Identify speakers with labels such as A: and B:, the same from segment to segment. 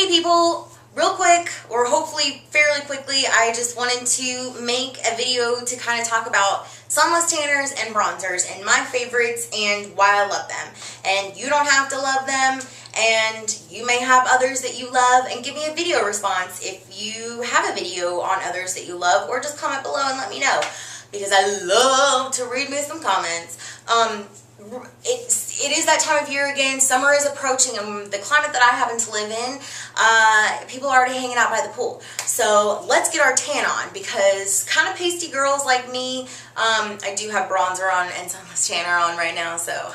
A: Hey people, real quick, or hopefully fairly quickly, I just wanted to make a video to kind of talk about sunless tanners and bronzers and my favorites and why I love them. And you don't have to love them, and you may have others that you love, and give me a video response if you have a video on others that you love, or just comment below and let me know, because I love to read me some comments. It is that time of year again. Summer is approaching, and the climate that I happen to live in, people are already hanging out by the pool. So let's get our tan on, because kind of pasty girls like me, I do have bronzer on and sunless tanner on right now, so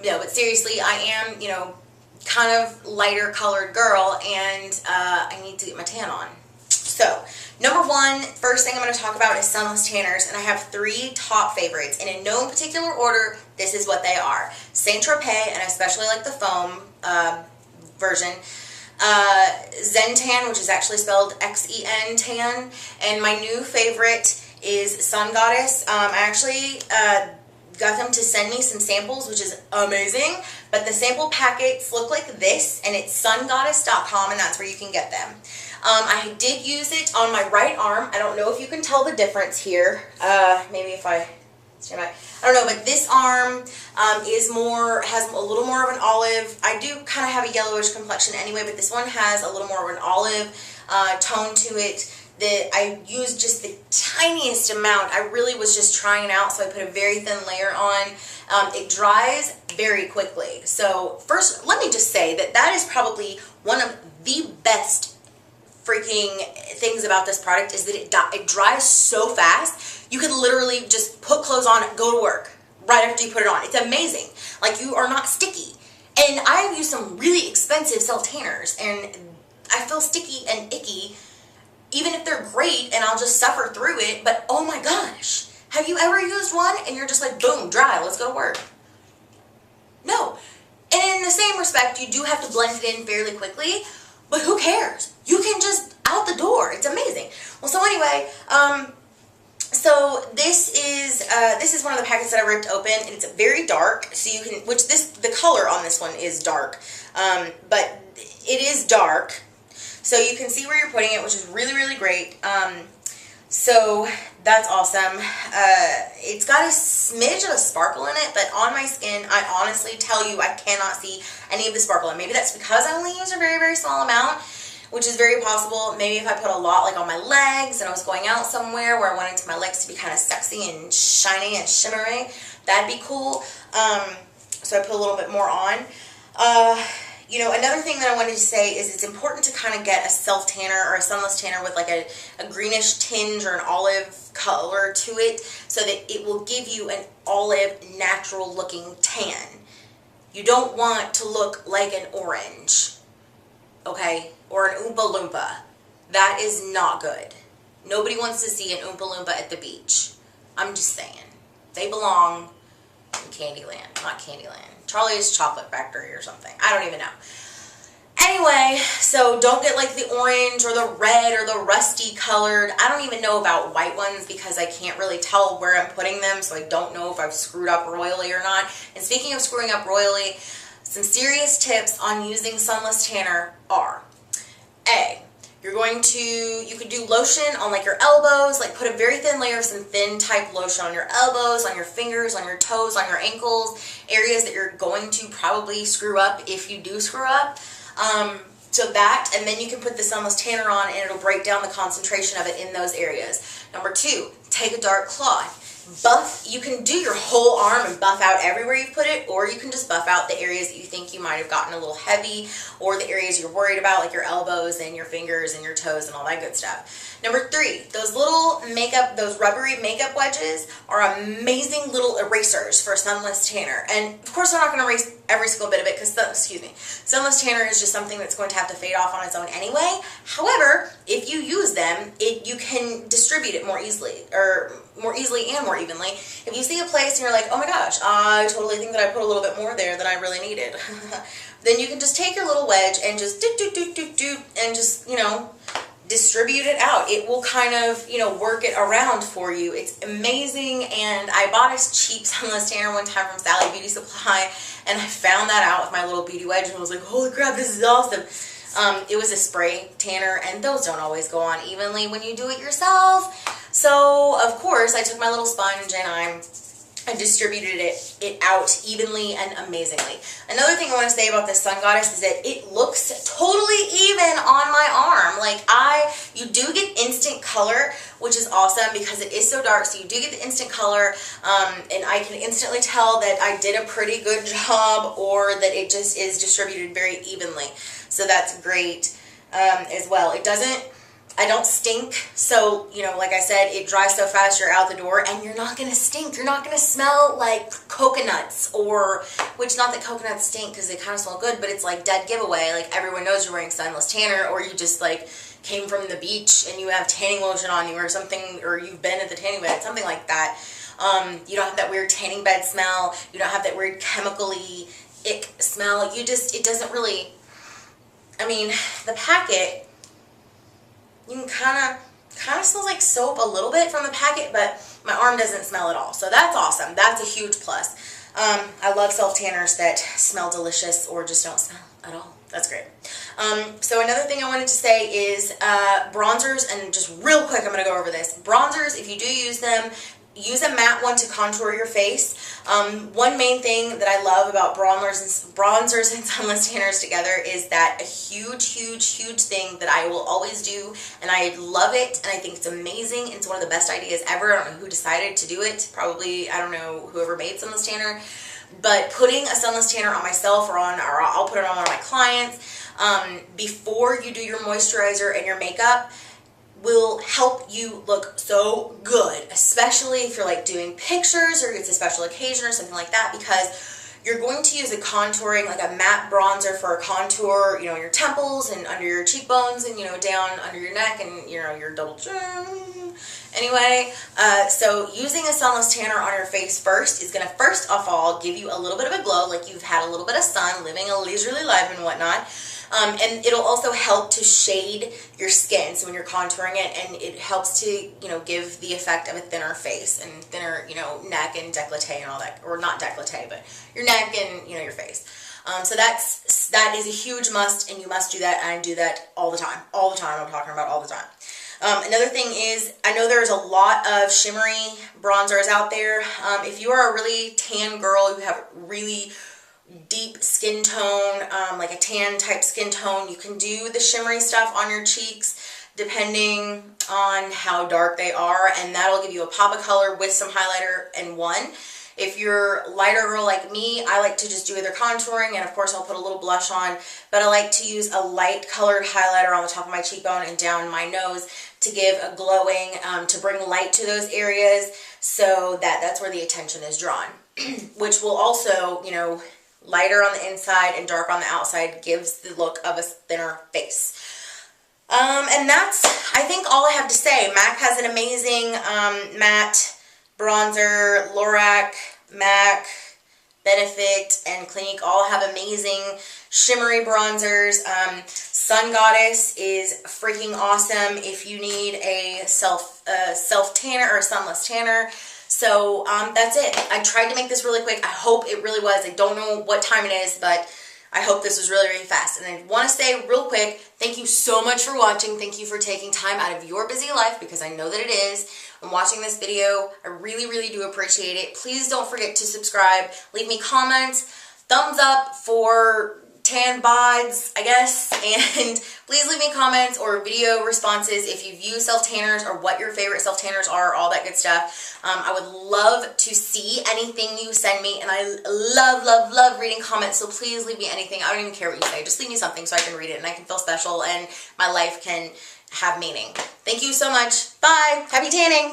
A: no, but seriously, I am, you know, kind of lighter colored girl, and I need to get my tan on. So, number one, first thing I'm going to talk about is sunless tanners, and I have three top favorites, and in no particular order, this is what they are. Tropez, and I especially like the foam version. XenTan, which is actually spelled XenTan, and my new favorite is Sun Goddess. I actually got them to send me some samples, which is amazing, but the sample packets look like this, and it's sungoddess.com, and that's where you can get them. I did use it on my right arm. I don't know if you can tell the difference here. Maybe if I stand by. I don't know, but this arm has a little more of an olive. I do kind of have a yellowish complexion anyway, but this one has a little more of an olive tone to it. I used just the tiniest amount. I really was just trying it out, so I put a very thin layer on. It dries very quickly. So first, let me just say that is probably one of the best freaking things about this product, is that it dries so fast. You could literally just put clothes on, go to work right after you put it on. It's amazing. Like, you are not sticky. And I've used some really expensive self tanners, and I feel sticky and icky even if they're great, and I'll just suffer through it. But oh my gosh, have you ever used one and you're just like, boom, dry, let's go to work? No. And in the same respect, you do have to blend it in fairly quickly, but who cares? You can just out the door. It's amazing. Well, so anyway, so this is one of the packets that I ripped open, and it's very dark. So you can, the color on this one is dark, but it is dark, so you can see where you're putting it, which is really, really great. So that's awesome. It's got a smidge of a sparkle in it, but on my skin, I honestly tell you, I cannot see any of the sparkle. And maybe that's because I only use a very, very small amount, which is very possible. Maybe if I put a lot like on my legs and I was going out somewhere where I wanted my legs to be kind of sexy and shiny and shimmery, that'd be cool. So I put a little bit more on. You know, another thing that I wanted to say is it's important to kind of get a self tanner or a sunless tanner with like a greenish tinge or an olive color to it, so that it will give you an olive, natural looking tan. You don't want to look like an orange, okay, or an Oompa Loompa. That is not good. Nobody wants to see an Oompa Loompa at the beach. I'm just saying. They belong in Candyland, not Candyland. Charlie's Chocolate Factory or something. I don't even know. Anyway, so don't get like the orange or the red or the rusty colored. I don't even know about white ones, because I can't really tell where I'm putting them, so I don't know if I've screwed up royally or not. And speaking of screwing up royally, some serious tips on using sunless tanner are: A, you could do lotion on like your elbows, like put a very thin layer of some thin type lotion on your elbows, on your fingers, on your toes, on your ankles, areas that you're going to probably screw up if you do screw up. So that, and then you can put the sunless tanner on, and it'll break down the concentration of it in those areas. Number two, take a dark cloth. You can do your whole arm and buff out everywhere you put it, or you can just buff out the areas that you think you might have gotten a little heavy, or the areas you're worried about, like your elbows and your fingers and your toes and all that good stuff. Number three, those rubbery makeup wedges are amazing little erasers for sunless tanner. And of course, I'm not going to erase every single bit of it, because, sunless tanner is just something that's going to have to fade off on its own anyway. However, if you use them, you can distribute it more easily and more evenly. If you see a place and you're like, oh my gosh, I totally think that I put a little bit more there than I really needed, then you can just take your little wedge and just do, and just, you know, distribute it out. It will kind of, you know, work it around for you. It's amazing. And I bought a cheap sunless tanner one time from Sally Beauty Supply, and I found that out with my little beauty wedge and was like, holy crap, this is awesome. It was a spray tanner, and those don't always go on evenly when you do it yourself. So, of course, I took my little sponge and I distributed it out evenly and amazingly. Another thing I want to say about this Sun Goddess is that it looks totally even on my arm. Like, you do get instant color, which is awesome because it is so dark, so you do get the instant color, and I can instantly tell that I did a pretty good job, or that it just is distributed very evenly. So that's great as well. I don't stink, so, you know, like I said, it dries so fast you're out the door, and you're not going to stink. You're not going to smell like coconuts, which, not that coconuts stink because they kind of smell good, but it's like dead giveaway. Like, everyone knows you're wearing Sunless Tanner, or you just, like, came from the beach and you have tanning lotion on you or something, or you've been at the tanning bed, something like that. You don't have that weird tanning bed smell. You don't have that weird chemically ick smell. It doesn't really, I mean, the packet, you can kind of smells like soap a little bit from the packet, but my arm doesn't smell at all. So that's awesome. That's a huge plus. I love self-tanners that smell delicious or just don't smell at all. That's great. So another thing I wanted to say is bronzers, and just real quick, I'm going to go over this. Bronzers, if you do use them, use a matte one to contour your face. One main thing that I love about bronzers and sunless tanners together is that a huge thing that I will always do, and I love it, and I think it's amazing. It's one of the best ideas ever. I don't know who decided to do it. Probably, I don't know, whoever made sunless tanner. But putting a sunless tanner on myself, or I'll put it on one of my clients, before you do your moisturizer and your makeup, will help you look so good, especially if you're like doing pictures or it's a special occasion or something like that, because you're going to use a contouring, like a matte bronzer for a contour, you know, your temples and under your cheekbones and, you know, down under your neck and, you know, your double chin. Anyway, so using a sunless tanner on your face first is going to first of all give you a little bit of a glow, like you've had a little bit of sun, living a leisurely life and whatnot. And it'll also help to shade your skin, so when you're contouring it, and it helps to, you know, give the effect of a thinner face and thinner, you know, neck and décolleté and all that, or not décolleté, but your neck and, you know, your face. So that is a huge must, and you must do that, and I do that all the time, I'm talking about all the time. Another thing is, I know there's a lot of shimmery bronzers out there. If you are a really tan girl, you have really deep skin tone, like a tan type skin tone, you can do the shimmery stuff on your cheeks depending on how dark they are, and that'll give you a pop of color with some highlighter in one. If you're a lighter girl like me, I like to just do either contouring, and of course I'll put a little blush on, but I like to use a light colored highlighter on the top of my cheekbone and down my nose to give a glowing, to bring light to those areas, so that's where the attention is drawn, which will also, you know, lighter on the inside and dark on the outside gives the look of a thinner face. And that's, I think, all I have to say. MAC has an amazing matte bronzer. LORAC, MAC, Benefit, and Clinique all have amazing shimmery bronzers. Sun Goddess is freaking awesome if you need a self tanner or a sunless tanner. So that's it. I tried to make this really quick. I hope it really was. I don't know what time it is, but I hope this was really, really fast. And I want to say real quick, thank you so much for watching. Thank you for taking time out of your busy life, because I know that it is, and watching this video. I really, really do appreciate it. Please don't forget to subscribe. Leave me comments, thumbs up for tan bods, I guess, and please leave me comments or video responses if you've used self-tanners or what your favorite self-tanners are, all that good stuff. I would love to see anything you send me, and I love reading comments, so please leave me anything. I don't even care what you say. Just leave me something so I can read it and I can feel special and my life can have meaning. Thank you so much. Bye. Happy tanning.